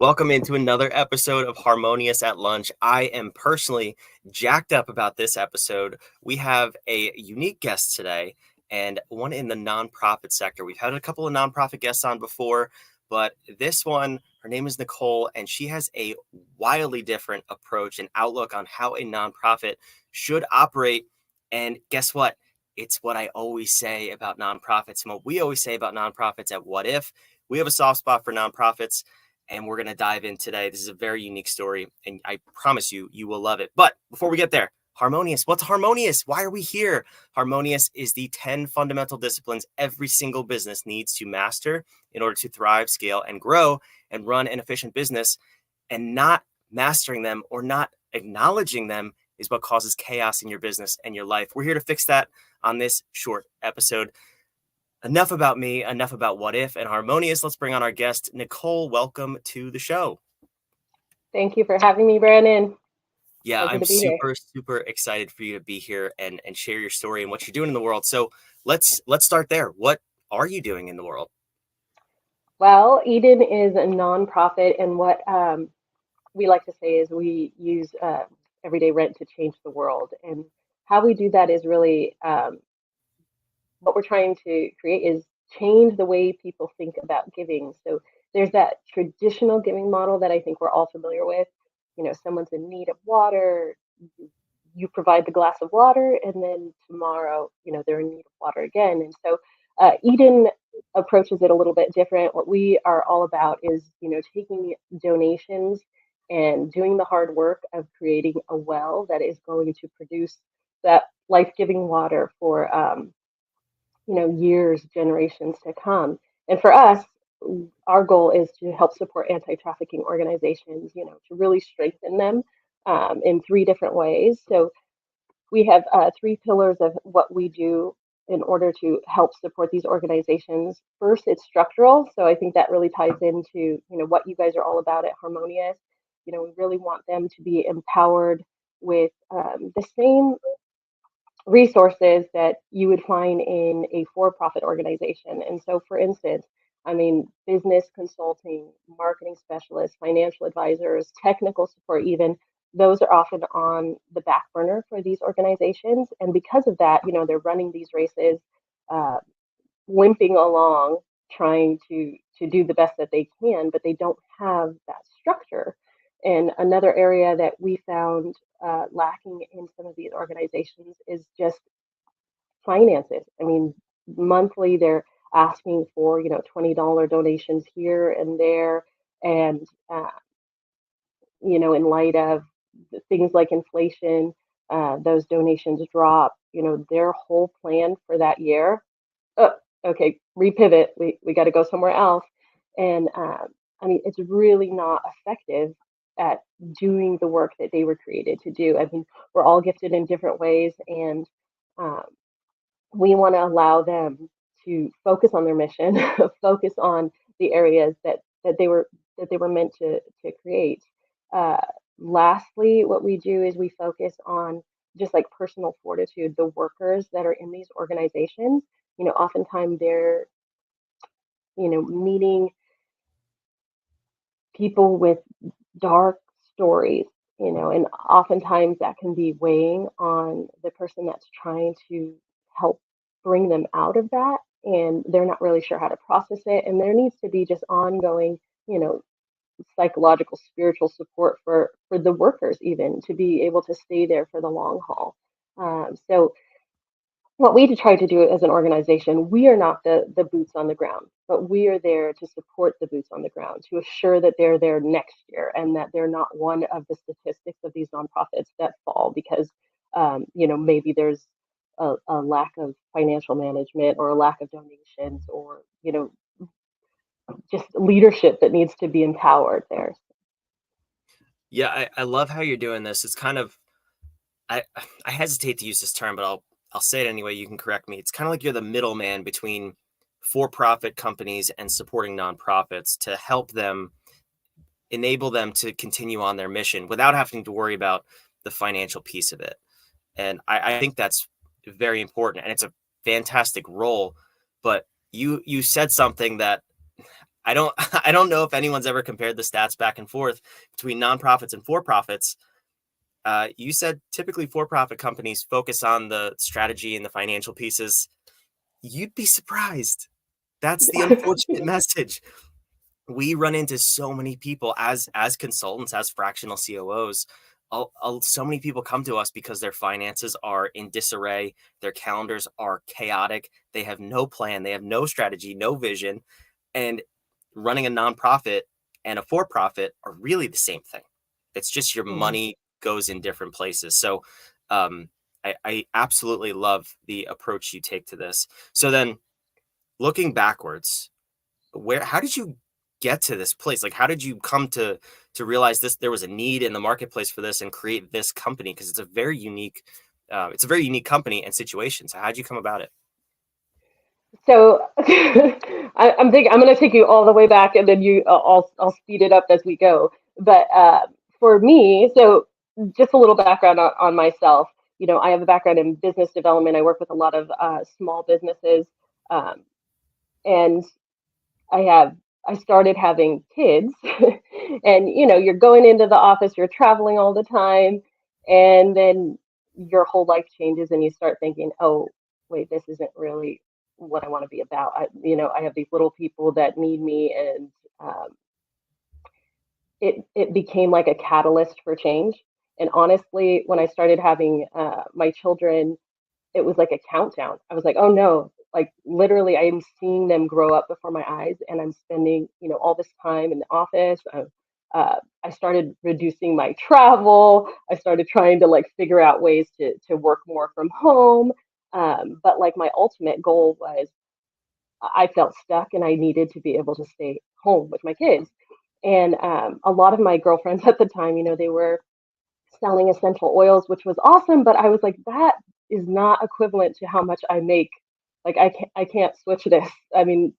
Welcome into another episode of Harmonious at Lunch. I am personally jacked up about this episode. We have a unique guest today and one in the nonprofit sector. We've had a couple of nonprofit guests on before, but this one, her name is Nicole, and she has a wildly different approach and outlook on how a nonprofit should operate. And guess what? It's what I always say about nonprofits and what we always say about nonprofits at What If. We have a soft spot for nonprofits, and we're going to dive in today. This is a very unique story, and I promise you, you will love it. But before we get there, Harmonious. What's Harmonious? Why are we here? Harmonious is the 10 fundamental disciplines every single business needs to master in order to thrive, scale, and grow and run an efficient business. And not mastering them or not acknowledging them is what causes chaos in your business and your life. We're here to fix that on this short episode. Enough about me, enough about What If and Harmonious. Let's bring on our guest, Nicole. Welcome to the show. Thank you for having me, Brandon. Yeah, Pleasure I'm to be here. super excited for you to be here and share your story and what you're doing in the world. So let's start there. What are you doing in the world? Well, Eden is a nonprofit, and what we like to say is we use everyday rent to change the world. And how we do that is really what we're trying to create is change the way people think about giving. So there's that traditional giving model that I think we're all familiar with. You know, someone's in need of water, you provide the glass of water, and then tomorrow, they're in need of water again. And so Eden approaches it a little bit different. What we are all about is, taking donations and doing the hard work of creating a well that is going to produce that life-giving water for years, generations to come. And for us, our goal is to help support anti-trafficking organizations, to really strengthen them in three different ways. So we have three pillars of what we do in order to help support these organizations. First, it's structural. So I think that really ties into, what you guys are all about at Harmonious. We really want them to be empowered with the same resources that you would find in a for-profit organization. And so, for instance, I mean, business consulting, marketing specialists, financial advisors, technical support, even those are often on the back burner for these organizations. And because of that, they're running these races, uh, limping along, trying to do the best that they can, but they don't have that structure. And another area that we found lacking in some of these organizations is just finances. I mean, monthly they're asking for $20 donations here and there, and in light of things like inflation, those donations drop. Their whole plan for that year. Oh, okay, repivot. We got to go somewhere else, and I mean, it's really not effective at doing the work that they were created to do. I mean, we're all gifted in different ways, and um, we want to allow them to focus on their mission, focus on the areas that they were meant to create. Uh, Lastly, what we do is we focus on just like personal fortitude. The workers that are in these organizations, oftentimes they're meeting people with dark stories, and oftentimes that can be weighing on the person that's trying to help bring them out of that. And they're not really sure how to process it. And there needs to be just ongoing, psychological, spiritual support for the workers, even to be able to stay there for the long haul. So what we try to do as an organization, we are not the boots on the ground, but we are there to support the boots on the ground, to assure that they're there next year and that they're not one of the statistics of these nonprofits that fall because, maybe there's a lack of financial management or a lack of donations or, just leadership that needs to be empowered there. Yeah, I love how you're doing this. It's kind of, I hesitate to use this term, but I'll say it anyway. You can correct me. It's kind of like you're the middleman between for-profit companies and supporting nonprofits to help them, enable them to continue on their mission without having to worry about the financial piece of it. And I think that's very important, and it's a fantastic role. But you said something that I don't I don't know if anyone's ever compared the stats back and forth between nonprofits and for profits. You said typically for profit companies focus on the strategy and the financial pieces. You'd be surprised. That's the unfortunate message. We run into so many people as consultants, as fractional COOs. So many people come to us because their finances are in disarray, their calendars are chaotic, they have no plan, they have no strategy, no vision, and running a nonprofit and a for profit are really the same thing. It's just your Mhm. money goes in different places. So I absolutely love the approach you take to this. So then looking backwards, how did you get to this place? Like, how did you come to realize this, there was a need in the marketplace for this and create this company? Because it's a very unique company and situation. So how'd you come about it? So I'm thinking I'm going to take you all the way back, and then I'll speed it up as we go. But for me, so just a little background on myself. You know, I have a background in business development. I work with a lot of small businesses, um, and I started having kids, and you know, you're going into the office, you're traveling all the time, and then your whole life changes, and you start thinking, oh, wait, this isn't really what I want to be about. I have these little people that need me, and um, it became like a catalyst for change. And honestly, when I started having my children, it was like a countdown. I was like, oh no, like literally, I am seeing them grow up before my eyes, and I'm spending, all this time in the office. I started reducing my travel. I started trying to like figure out ways to work more from home. But like my ultimate goal was I felt stuck and I needed to be able to stay home with my kids. And a lot of my girlfriends at the time, they were selling essential oils, which was awesome. But I was like, that is not equivalent to how much I make. Like I can't switch this. I mean,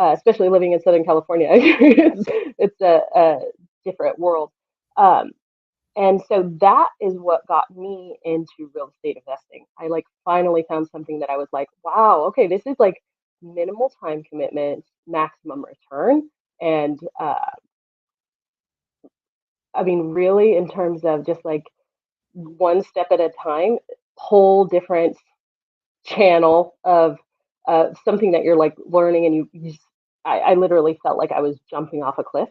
especially living in Southern California, it's a different world. Um, and so that is what got me into real estate investing. I like finally found something that I was like, wow, okay, this is like minimal time commitment, maximum return. And I mean, really, in terms of just like one step at a time, whole different channel of something that you're like learning, and I literally felt like I was jumping off a cliff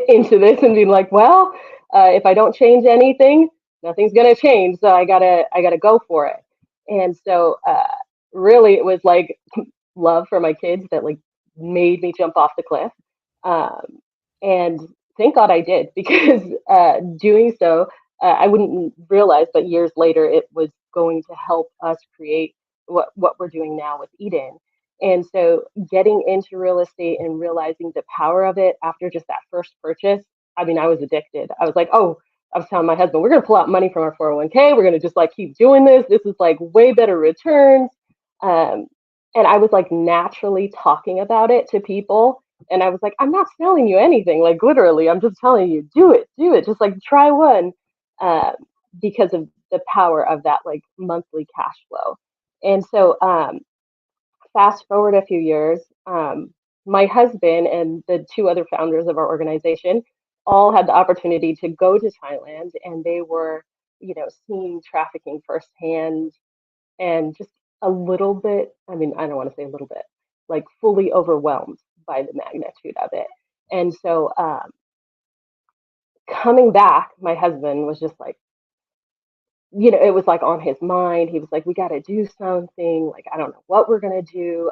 into this and being like, well, if I don't change anything, nothing's gonna change. So I gotta go for it. And so really, it was like love for my kids that like made me jump off the cliff. Um, and thank God I did because doing so, I wouldn't realize, but years later, it was going to help us create what we're doing now with Eden. And so getting into real estate and realizing the power of it after just that first purchase, I mean, I was addicted. I was like, oh, I was telling my husband, we're going to pull out money from our 401k. We're going to just like keep doing this. This is like way better returns. Um, and I was like naturally talking about it to people. And I was like, I'm not selling you anything. Like literally, I'm just telling you, do it. Just like try one, um, because of the power of that like monthly cash flow. And so fast forward a few years, my husband and the two other founders of our organization all had the opportunity to go to Thailand, and they were, seeing trafficking firsthand and just a little bit, I mean, I don't want to say a little bit, like fully overwhelmed by the magnitude of it. And so coming back, my husband was just like, it was like on his mind. He was like, we got to do something. Like, I don't know what we're going to do.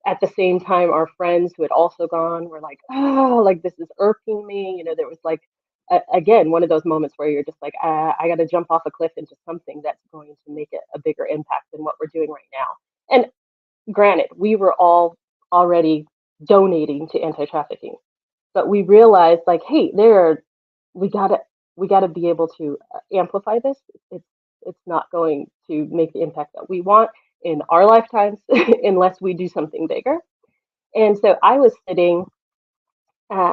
At the same time, our friends who had also gone were like, oh, like this is irking me. There was like, again, one of those moments where you're just like, I got to jump off a cliff into something that's going to make it a bigger impact than what we're doing right now. And granted, we were all already donating to anti-trafficking, but we realized like, hey, we gotta we gotta be able to amplify this. It's it's not going to make the impact that we want in our lifetimes unless we do something bigger. And so I was sitting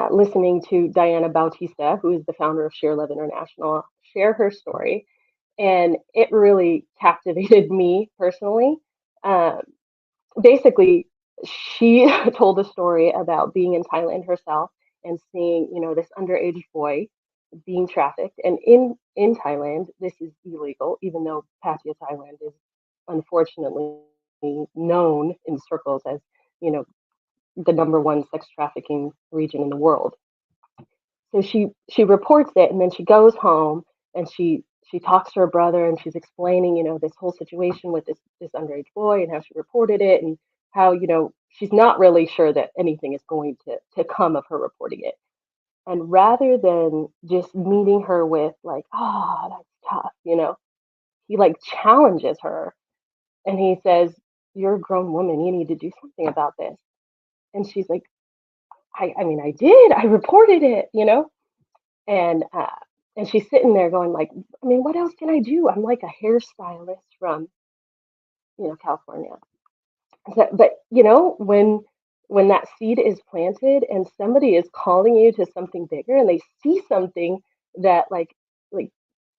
listening to Diana Bautista, who is the founder of Share Love International, share her story, and it really captivated me personally. Um, Basically, She told a story about being in Thailand herself and seeing, this underage boy being trafficked. And in Thailand, this is illegal, even though Pattaya, Thailand is unfortunately known in circles as, you know, the number one sex trafficking region in the world. So she reports it, and then she goes home and she talks to her brother, and she's explaining, this whole situation with this underage boy and how she reported it, and how, she's not really sure that anything is going to come of her reporting it. And rather than just meeting her with like, oh, that's tough, he like challenges her, and he says, "You're a grown woman, you need to do something about this." And she's like, I mean, I did, I reported it, and she's sitting there going like, I mean, what else can I do? I'm like a hairstylist from, California. So, but when that seed is planted and somebody is calling you to something bigger, and they see something that like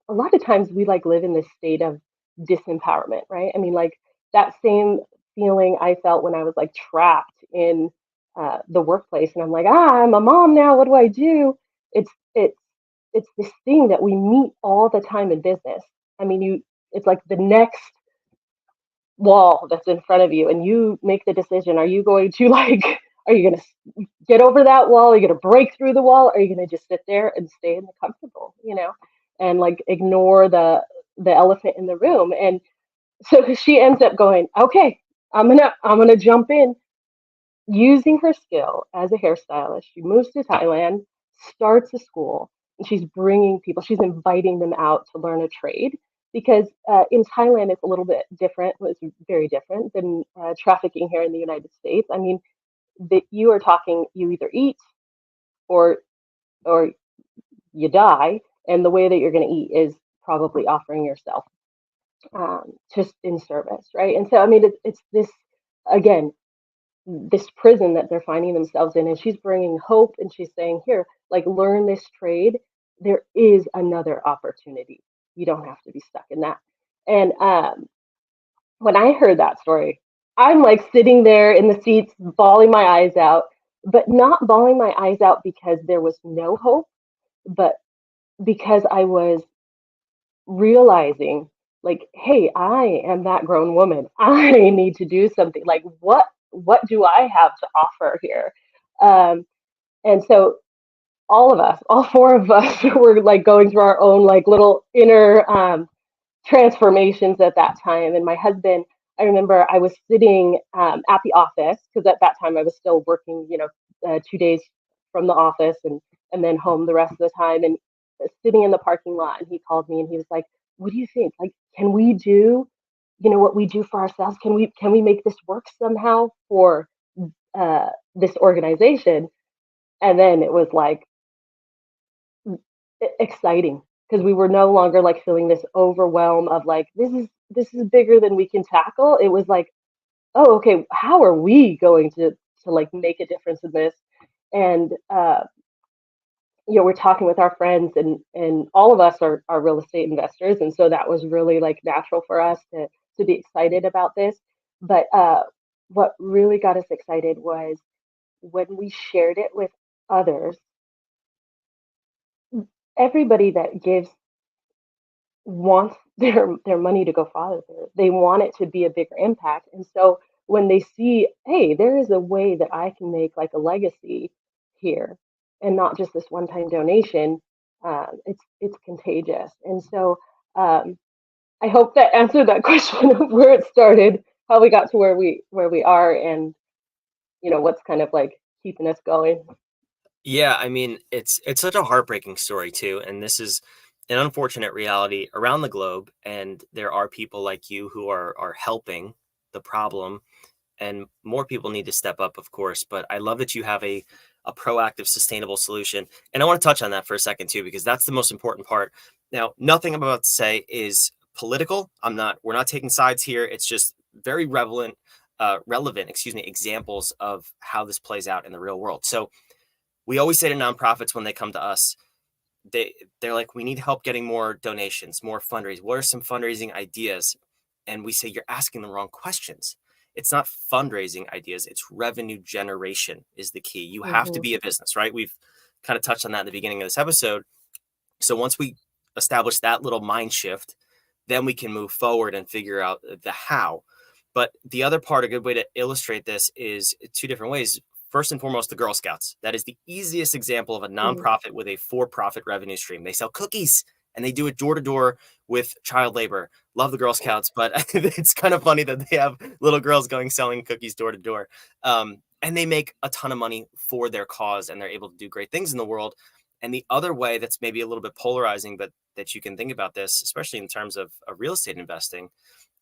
a lot of times we like live in this state of disempowerment, right? I mean, like that same feeling I felt when I was like trapped in the workplace, and I'm like, I'm a mom now. What do I do? It's it's it's this thing that we meet all the time in business. I mean, it's like the next wall that's in front of you, and you make the decision. Are you going to like, are you going to get over that wall? Are you going to break through the wall? Are you going to just sit there and stay in the comfortable, and like ignore the elephant in the room? And so she ends up going, okay, I'm gonna jump in, using her skill as a hairstylist. She moves to Thailand, starts a school, and she's bringing people, she's inviting them out to learn a trade. Because in Thailand, it's a little bit different. It's very different than trafficking here in the United States. I mean, that you are talking, you either eat or or you die, and the way that you're going to eat is probably offering yourself just in service, right? And so, I mean, it's this again, this prison that they're finding themselves in, and she's bringing hope, and she's saying, here, like, learn this trade. There is another opportunity. You don't have to be stuck in that. And when I heard that story, I'm like sitting there in the seats bawling my eyes out, but not bawling my eyes out because there was no hope, but because I was realizing, like, hey, I am that grown woman. I need to do something. Like, what do I have to offer here? Um, and so all of us, all four of us, were like going through our own like little inner transformations at that time. And my husband, I remember I was sitting at the office, because at that time I was still working, 2 days from the office, and then home the rest of the time. And sitting in the parking lot, and he called me, and he was like, "What do you think? Like, can we do, what we do for ourselves? Can we make this work somehow for this organization?" And then it was like exciting, because we were no longer like feeling this overwhelm of like, this is bigger than we can tackle. It was like, oh, okay, how are we going to like make a difference in this? And we're talking with our friends, and all of us are real estate investors, and so that was really like natural for us to be excited about this. But what really got us excited was when we shared it with others. Everybody that gives wants their money to go farther. They want it to be a bigger impact. And so when they see, hey, there is a way that I can make like a legacy here, and not just this one-time donation, it's contagious. And so I hope that answered that question of where it started, how we got to where we are, and what's kind of like keeping us going. Yeah, I mean, it's such a heartbreaking story too, and this is an unfortunate reality around the globe. And there are people like you who are helping the problem, and more people need to step up, of course. But I love that you have a proactive, sustainable solution, and I want to touch on that for a second too, because that's the most important part. Now, nothing I'm about to say is political. We're not taking sides here. It's just very relevant, excuse me, examples of how this plays out in the real world. So we always say to nonprofits when they come to us, they're like, we need help getting more donations, more fundraising. What are some fundraising ideas? And we say, you're asking the wrong questions. it's not fundraising ideas, it's revenue generation is the key. You have to Hmm. be a business, right? We've kind of touched on that in the beginning of this episode. So once we establish that little mind shift, then we can move forward and figure out the how. But the other part, a good way to illustrate this is two different ways. First and foremost, the Girl Scouts. That is the easiest example of a Hmm. nonprofit with a for-profit revenue stream. They sell cookies and they do it door to door with child labor. Love the Girl Scouts, but it's kind of funny that they have little girls going selling cookies door to door. And they make a ton of money for their cause and they're able to do great things in the world. And the other way that's maybe a little bit polarizing, but that you can think about this, especially in terms of real estate investing,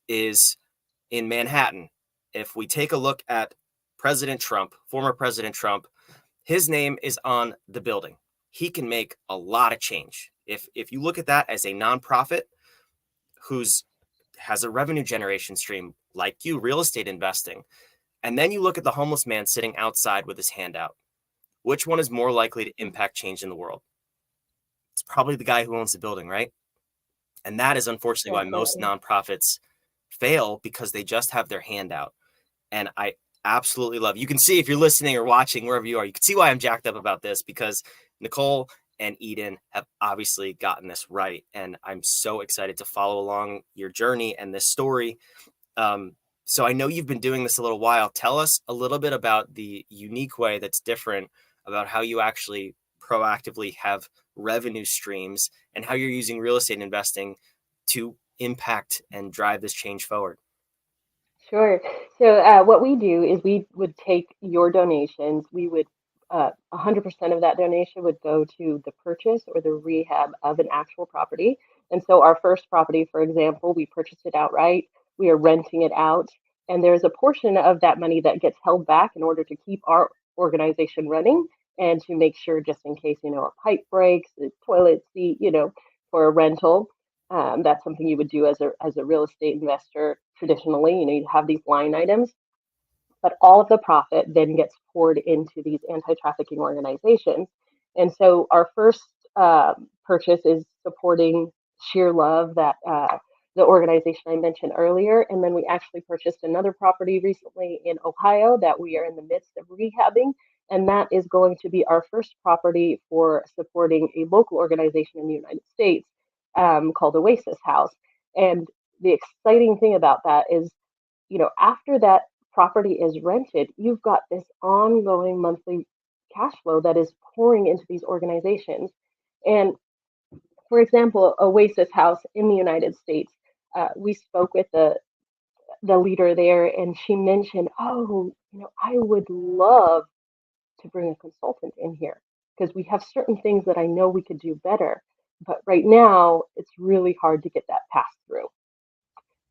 is in Manhattan. If we take a look at President Trump, former President Trump, his name is on the building. He can make a lot of change. If you look at that as a nonprofit who's has a revenue generation stream like you, real estate investing, and then you look at the homeless man sitting outside with his hand out, which one is more likely to impact change in the world? It's probably the guy who owns the building, right? And that is unfortunately why most Definitely. nonprofits fail because they just have their hand out. And I absolutely love, you can see if you're listening or watching wherever you are, you can see why I'm jacked up about this because Nicole and Eden have obviously gotten this right. And I'm so excited to follow along your journey and this story. Um, so I know you've been doing this a little while. Tell us a little bit about the unique way that's different about how you actually proactively have revenue streams and how you're using real estate investing to impact and drive this change forward. Sure. So what we do is we would take your donations. We would 100% of that donation would go to the purchase or the rehab of an actual property. And so our first property, for example, we purchased it outright. We are renting it out, and there's a portion of that money that gets held back in order to keep our organization running and to make sure, just in case a pipe breaks, the toilet seat, for a rental. That's something you would do as a real estate investor traditionally. You have these line items, but all of the profit then gets poured into these anti-trafficking organizations. And so our first purchase is supporting Sheer Love, that the organization I mentioned earlier. And then we actually purchased another property recently in Ohio that we are in the midst of rehabbing. And that is going to be our first property for supporting a local organization in the United States called Oasis House. And the exciting thing about that is, after that property is rented, you've got this ongoing monthly cash flow that is pouring into these organizations. And for example, Oasis House in the United States, we spoke with the leader there, and she mentioned, oh, I would love to bring a consultant in here because we have certain things that I know we could do better. But right now, it's really hard to get that passed through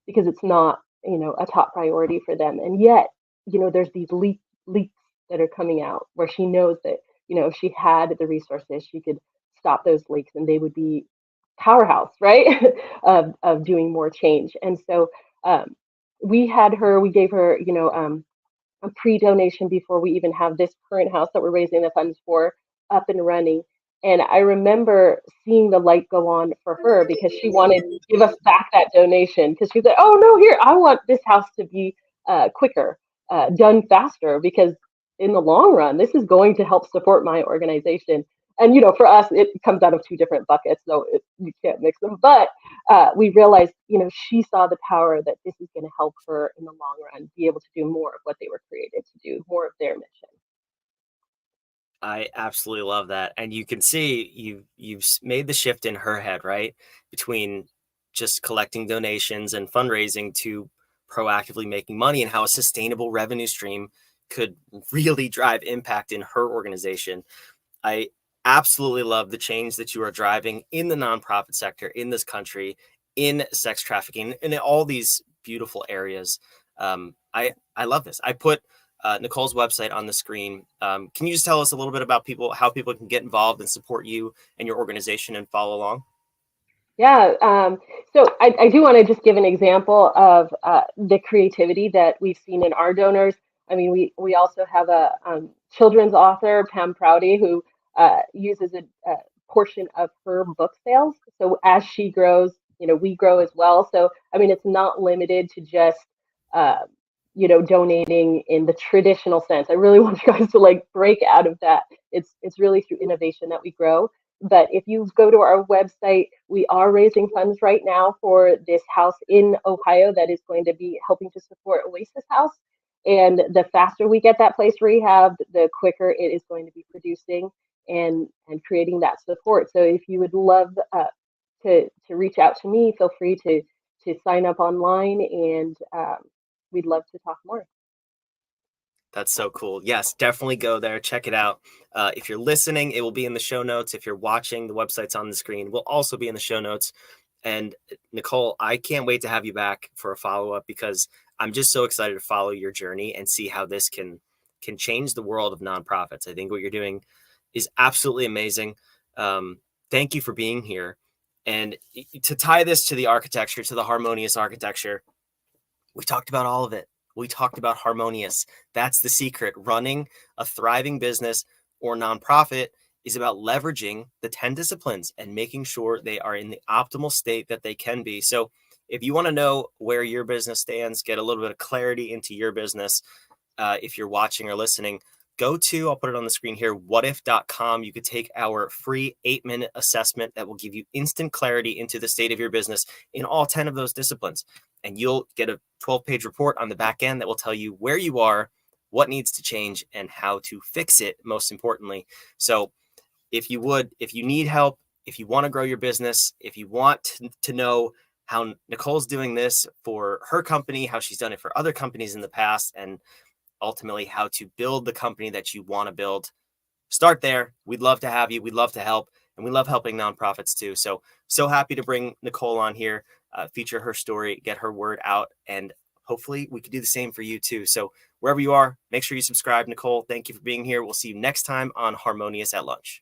because it's not, a top priority for them. And yet, there's these leaks that are coming out where she knows that, if she had the resources, she could stop those leaks and they would be powerhouse, right? of doing more change. And so um, we gave her, a pre-donation before we even have this current house that we're raising the funds for up and running. And I remember seeing the light go on for her because she wanted to give us back that donation because she said, "Oh no, here I want this house to be quicker, done faster because in the long run, this is going to help support my organization." And for us, it comes out of two different buckets, so you can't mix them. But we realized, she saw the power that this is going to help her in the long run be able to do more of what they were created to do, more of their mission. I absolutely love that. And you can see you've made the shift in her head, right? Between just collecting donations and fundraising to proactively making money and how a sustainable revenue stream could really drive impact in her organization. I absolutely love the change that you are driving in the nonprofit sector in this country, in sex trafficking, and in all these beautiful areas. I love this. I put Nicole's website on the screen. Can you just tell us a little bit about how people can get involved and support you and your organization and follow along? Yeah. So I do want to just give an example of the creativity that we've seen in our donors. I mean, we also have a children's author, Pam Prouty, who uses a portion of her book sales. So as she grows, we grow as well. So I mean, it's not limited to just uh, donating in the traditional sense. I really want you guys to like break out of that. It's really through innovation that we grow. But if you go to our website, we are raising funds right now for this house in Ohio that is going to be helping to support Oasis House. And the faster we get that place rehabbed, the quicker it is going to be producing and creating that support. So if you would love to reach out to me, feel free to sign up online, and we'd love to talk more. That's so cool. Yes, definitely go there. Check it out. If you're listening, it will be in the show notes. If you're watching, the website's on the screen. Will also be in the show notes. And Nicole, I can't wait to have you back for a follow up because I'm just so excited to follow your journey and see how this can change the world of nonprofits. I think what you're doing is absolutely amazing. Thank you for being here. And to tie this to the architecture, to the harmonious architecture, we talked about all of it. We talked about harmonious. That's the secret. Running a thriving business or nonprofit is about leveraging the 10 disciplines and making sure they are in the optimal state that they can be. So if you want to know where your business stands, get a little bit of clarity into your business, if you're watching or listening, go to, I'll put it on the screen here, whatif.com. You could take our free 8-minute assessment that will give you instant clarity into the state of your business in all 10 of those disciplines. And you'll get a 12-page report on the back end that will tell you where you are, what needs to change, and how to fix it, most importantly. So if you need help, if you want to grow your business, if you want to know how Nicole's doing this for her company, how she's done it for other companies in the past, and ultimately how to build the company that you want to build, start there. We'd love to have you. We'd love to help. And we love helping nonprofits too. So happy to bring Nicole on here, feature her story, get her word out. And hopefully we could do the same for you too. So wherever you are, make sure you subscribe. Nicole, thank you for being here. We'll see you next time on Harmonious at Lunch.